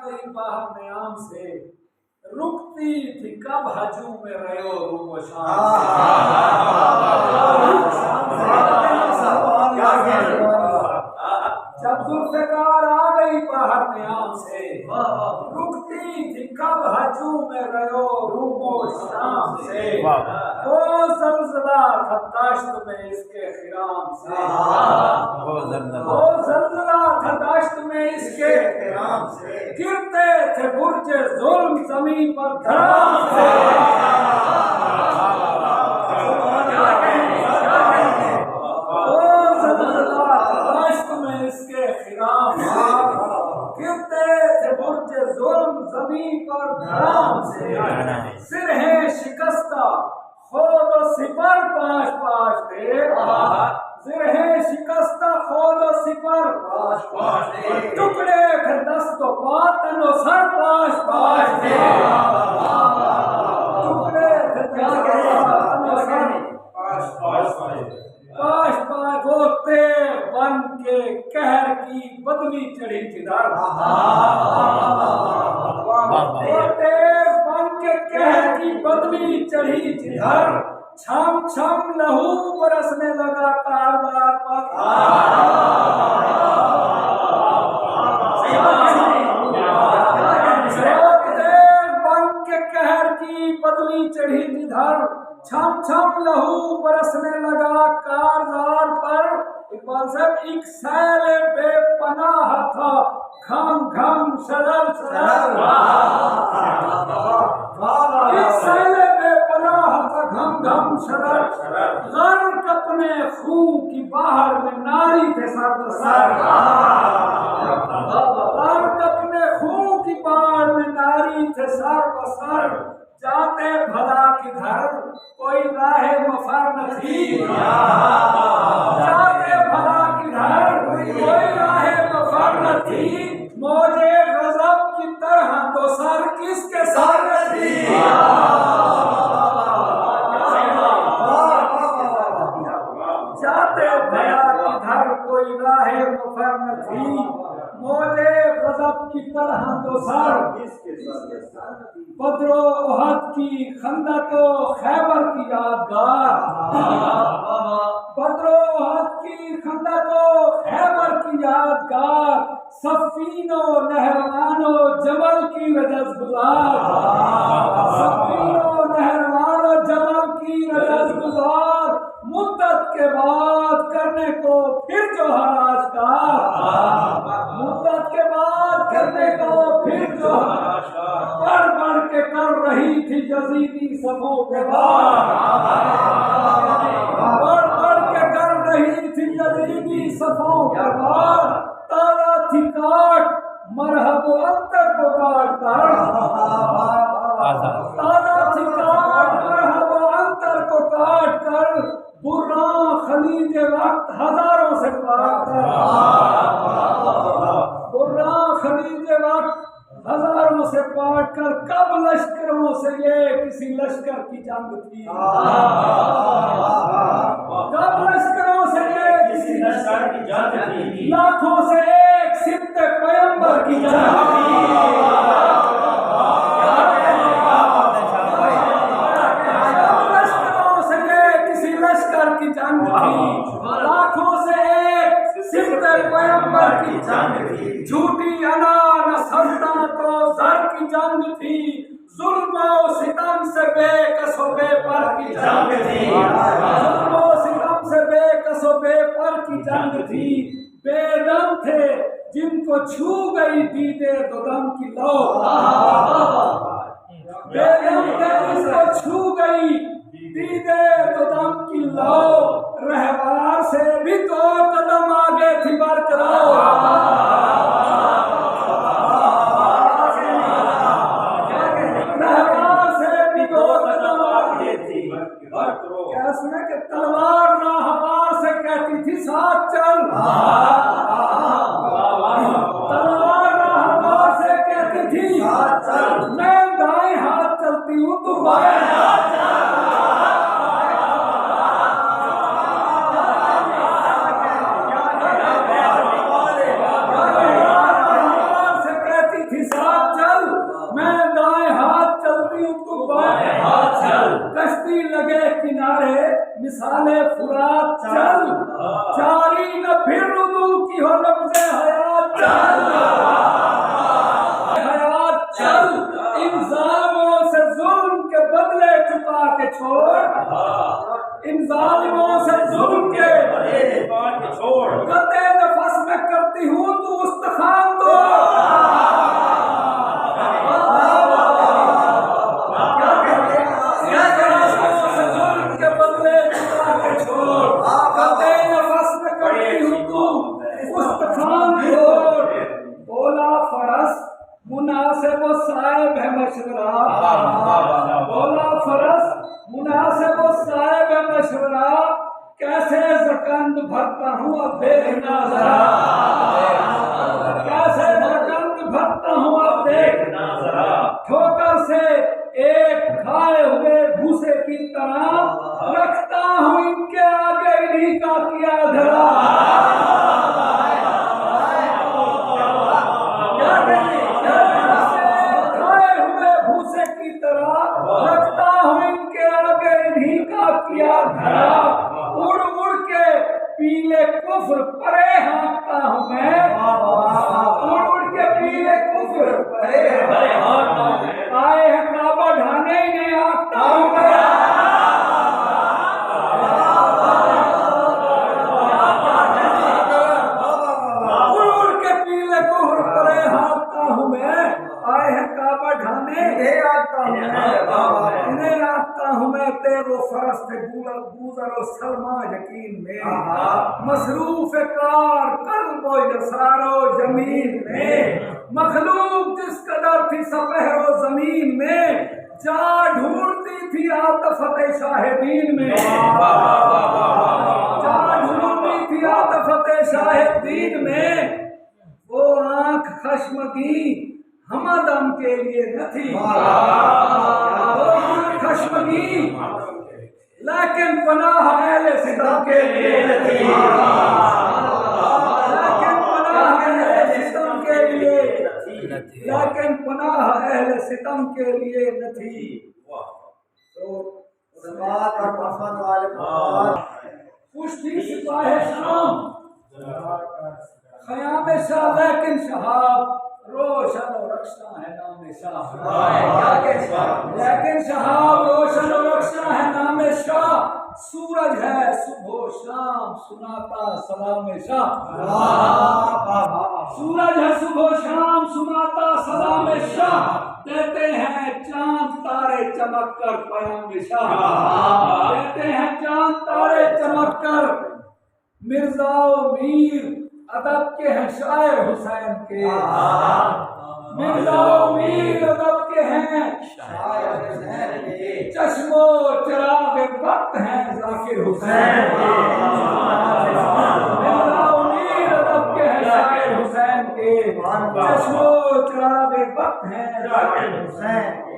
गई बाहर नयाम से, रुकती थी कब हजू में रहो रूम शाम जब जुल्फ़िकार आ गई बाहर नयाम से, रुकती थी कब हजू में रहो रूम शाम से। वो ज़ल्ज़ला था दाश्त में इसके खिराम से, वो ज़ल्ज़ला था दाश्त में इसके खिराम से। गिरते थे बुर्जे ज़ुल्म ज़मीन पर धड़ाम से। गिरते थे बुर्जे ज़ुल्म ज़मीन पर धड़ाम से। सिर है शिकस्ता खोद व सिपर पाश पाश थे, सिर है शिकस्ता खोद व सिपर पाश पाश थे। टुकड़े थे दस्त व पात तन व सर पाश पाश थे, टुकड़े थे दस्त व पात तन व सर पाश पाश थे। पाश पाश होते बन के कहर की बदली चढ़ी जिधर, होते बन के कहर की बदली चढ़ी जिधर। छम छम लहू बरसने लगा कारवार पर, होते बन के कहर की बदली चढ़ी जिधर। छम छम लहू बरसने लगा कारज़ार पर। इकबाल साहब, एक सैल बेपनाह था घम घम शरर शरर, एक सैल बेपनाह था घम घम शरर। गर्क अपने खून की बाहर में नारी थे सर सर, गर्क अपने खून की बाहर में नारी थे सर बसर। जाते भला किधर कोई राहे मफर न थी, जाते भला किधर कोई राहे मफर न थी। मौजे गज़ब की तरह तो सर किसके सर न थी। जाते भला किधर कोई राहे मफर न थी। मौजे गज़ब की तरह तो सर किसके सर न थी। बद्रो उहद की खंदक खैबर की यादगार, बद्रो उहद की खंदक खैबर की यादगार। सफीनो नहरवानो जमल की रजस गुजार, सफीनो नहरवानो जमल की रजस गुजार। मुद्दत के बाद करने को फिर जोहर आश्कार, मुद्दत के बाद करने को फिर जोहर आश्कार। बढ़ बढ़ के कर रही थी यजीदी सफों के बाद, बढ़ बढ़ के कर रही थी यजीदी सफों के बाद। तारा थी काट मरहब अंतर को काट कर, तारा थी काट मरहब अंतर को काट कर। बुर्रा खलीज वक्त हजारों से पाट कर, बुर्रा खलीज वक्त हजारों से पाट कर। कब लश्करों से ये किसी लश्कर की जंग थी, कब लश्करों से ये किसी लश्कर की जंग थी। लाखों से एक सिद्ध पैगंबर की जंग थी, लश्करों से ये किसी लश्कर की जंग थी। लाखों से एक सिद्ध पैगंबर की जंग थी। झूठी अना न सल्तनतो ज़र की जंग थी। जुल्म और सितम से बेकस व बेपर की जंग थी, जुल्म और सितम से बेकस व बेपर की जंग थी। बेदम थे जिनको छू गई दीदे दो दम की लौ, बेदम थे जिनको छू गई दीदे दो दम की लौ। रहवार से भी दो कदम आगे थी बरकरार, रहवार से भी दो कदम आगे थी बरकरार। क्या सुने कि तलवार राहवार से कहती थी साथ चल, तलवार राहवार से कहती थी साथ चल। मैं दाएं हाथ चलती हूँ तू बाएं हाथ चल, से कहती थी साथ मिसाले फुरात चल, जारी न फिर रुदू की हो लफ्ज़े हयात चल, हयात चल, इन जालिमों से जुल्म के बदले चुका के छोड़, इन जालिमों से जुल्म के बदले चुका के छोड़, कते नफस में करती हूँ तू उस्तखान दो, मुनासिब साहिब है मशवरा, बोला फरस मुनासिब साहिब है मशवरा, कैसे ज़कंद भरता हूँ अब देखना जरा, कैसे ज़कंद भरता हूँ अब देखना जरा, ठोकर से एक खाए हुए भूसे की तरह रखता हूँ इनके आगे इन्हीं का किया धरा, किया धरा, उड़ उड़ के पीले कुफ्र परे हाँकता हूँ मैं, उड़ उड़ के पीले कुफ्र परे हाँकता हूँ, आए हैं काबा ढाने इन्हें आंकता हूँ मैं, उड़ उड़ के पीले कुफ्र परे हाँकता हूँ मैं, आए हैं काबा ढाने इन्हें आंकता हूँ मैं, तेरो फरस थे गुजरो सलमा यकीन में, मसरूफ कार कल्बो यसारो जमीन में, मखलूक जिस कदर थी सपहरो जमीन में, जा ढूंढती थी आतफत शाहिदीन में, जा ढूंढती थी आतफत शाहिदीन में, वो आंख खश्मगीन हमदम के लिए न थी, खश्मगीन लेकिन पनाह अहले सितम के लिए न थी, लेकिन पनाह अहले सितम के लिए, लेकिन पनाह अहले सितम के लिए न थी। तो पुष्टि सिपाही शाम ख़याम शाह, लेकिन शहाब रोशन और रक्षा है नाम शाह, लेकिन शहाब रोशन और रक्षा है नाम शाह, सूरज है सुबह शाम सुनाता सलाम शाह, सूरज है सुबह शाम सुनाता सलाम शाह, देते हैं चांद तारे चमक कर पयाम शाह, देते हैं चांद तारे चमक कर, मिर्जा मीर अदब के हैं शायर हुसैन के, मिर्जा मीर अदब के हैं शायर हुसैन के, चश्मो चिराग वक्त हैं जाकिर हुसैन के, मिर्जा मीर अदब के हैं शायर हुसैन के, चश्मो चिराग वक्त हैं जाकिर हुसैन के।